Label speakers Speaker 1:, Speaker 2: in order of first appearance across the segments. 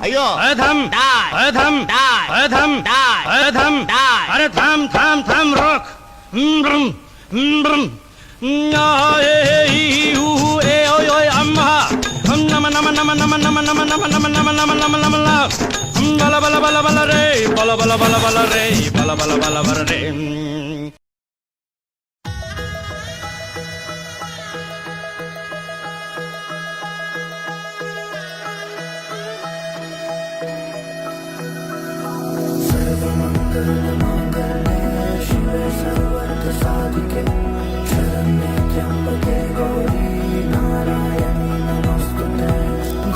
Speaker 1: अयो
Speaker 2: अरे थम
Speaker 1: डाय
Speaker 2: अरे थम
Speaker 1: डाय
Speaker 2: अरे थम
Speaker 1: डाय
Speaker 2: अरे थम
Speaker 1: डाय
Speaker 2: अरे थम थम थम रोक ब्रम ब्रम ए ओय ओय अम्मा नम नम नम नम नम नम नम नम नम नम नम नम बला बला बला बला रे बला बला बला बला रे बला बला बला बला रे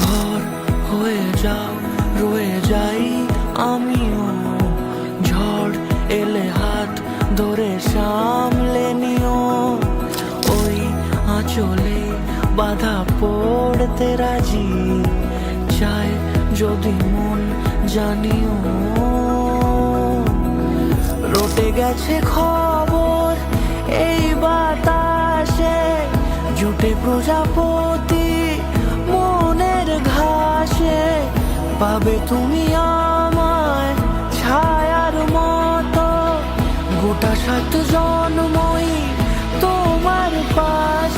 Speaker 3: ঘর হয়ে যাও রয়ে যাই আমিও ঝড় এলে হাত ধরে সামলে নিও ওই আঁচলে বাধা পড়তে রাজি চায় যদি মন জানিও রটে গেছে খবর এই বাতাসে জুটে প্রজাপতি মনের ঘাসে পাবে তুমি আমায় ছায়ার মতো গোটা 7 জন্মই তোমার পাশে